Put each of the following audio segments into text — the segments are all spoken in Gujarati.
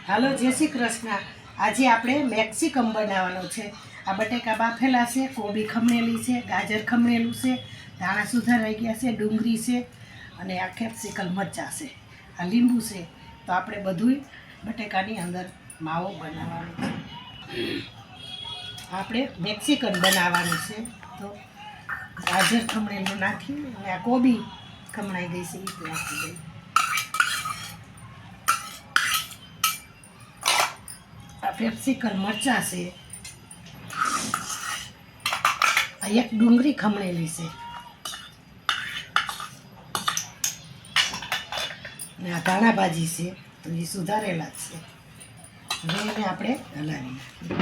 હાલો જય શ્રી કૃષ્ણ। આજે આપણે મેક્સિકમ બનાવવાનો છે। આ બટેકા બાફેલા છે, કોબી ખમણેલી છે, ગાજર ખમણેલું છે, ધાણા સુધારાઈ ગયા છે, ડુંગળી છે અને આ કેપ્સિકમ મરચાં છે, આ લીંબુ છે। તો આપણે બધુંય બટેકાની અંદર માવો બનાવવાનો છે। આપણે મેક્સિકન બનાવવાનું છે। તો ગાજર ખમણેલું નાખી અને આ કોબી ખમણાઈ ગઈ છે એ નાખી દઈ। કેપ્સિકમ મરચાં છે, આ એક ડુંગળી ખમણેલી છે અને આ ધાણા ભાજી છે, તો એ સુધારેલા જ છે। હવે એને આપણે હલાવી નાખીએ।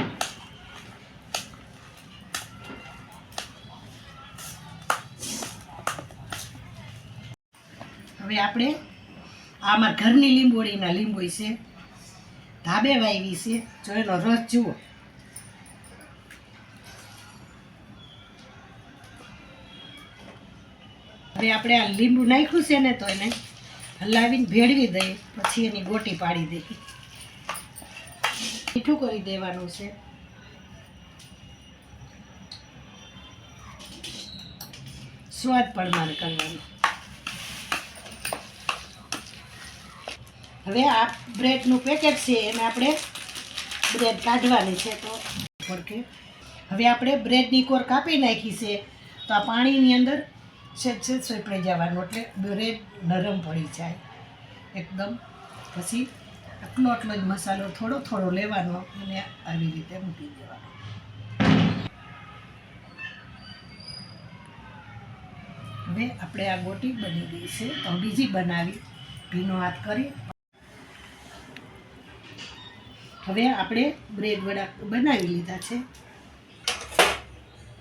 હવે આપણે આ અમારા ઘરની લીંબોળીના લીંબુ છે, ધાબે વાવી છે, જો એનો રસ જુઓ। હવે આપણે આ લીંબુ નાખ્યું છે ને તો એને હલાવીને ભેળવી દઈએ, પછી એની ગોટી પાડી દઈએ। મીઠું કરી દેવાનું છે, સ્વાદ પ્રમાણે કરવાનું। હવે આ બ્રેડનું પેકેટ છે એને આપણે બ્રેડ કાઢવાની છે। તો પડકે હવે આપણે બ્રેડની કોર કાપી નાખી છે, તો આ પાણીની અંદર સેજ સોપડી જવાનું, એટલે બ્રેડ નરમ પડી જાય એકદમ। પછી આટલો જ મસાલો થોડો થોડો લેવાનો અને આવી રીતે મૂકી દેવાનો। હવે આપણે આ ગોટી બની ગઈ છે, તો બીજી બનાવી ભીનો હાથ કરી। હવે આપણે બ્રેડ વડા બનાવી લીધા છે,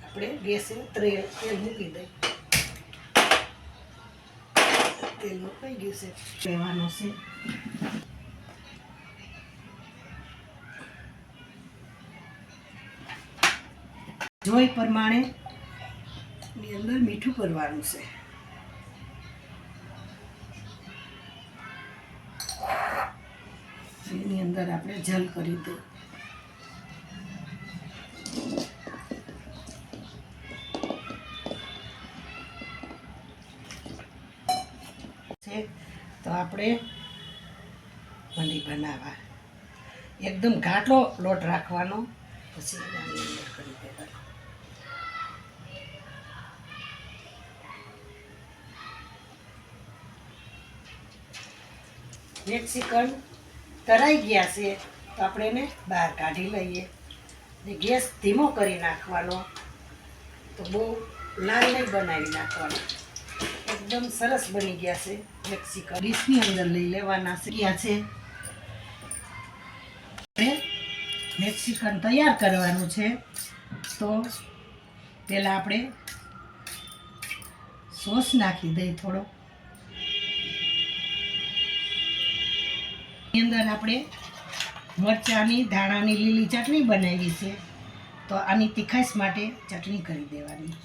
આપણે ગેસે તેલ મૂકી દઈએ। તેલ મુકાઈ ગયું છે, લેવાનો છે। જોઈ પ્રમાણે ની અંદર મીઠું કરવાનું છે। એની અંદર આપણે જલ કરી દઈએ। તો આપણે વડી બનાવવા એકદમ ઘાટો લોટ રાખવાનો, પછી એની અંદર કરી દેવાનો। મેક્સિકન તરાઈ ગયા છે, તો આપણે એને બહાર કાઢી લઈએ ને ગેસ ધીમો કરી નાખવાનો। તો બહુ લાલ નહીં બનાવી નાખવાનો, એકદમ સરસ બની ગયા છે મેક્સિકન। ડીશની અંદર લઈ લેવાના છે। મેક્સિકન તૈયાર કરવાનું છે, તો પહેલાં આપણે સોસ નાખી દઈએ થોડો। એની અંદર આપણે મરચાંની ધાણાની લીલી ચટણી બનાવી છે, તો આની તીખાશ માટે ચટણી કરી દેવાની।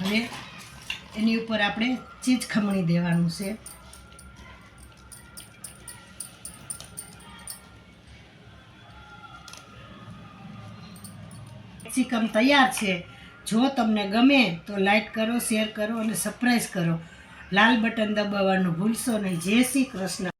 હવે એની ઉપર આપણે ચીઝ ખમણી દેવાનું છે। મેક્સિકમ તૈયાર છે। જો તમને ગમે તો લાઈક કરો, શેર કરો અને સબસ્ક્રાઈબ કરો। લાલ બટન દબાવવાનું ભૂલશો નહીં। જય શ્રી કૃષ્ણ।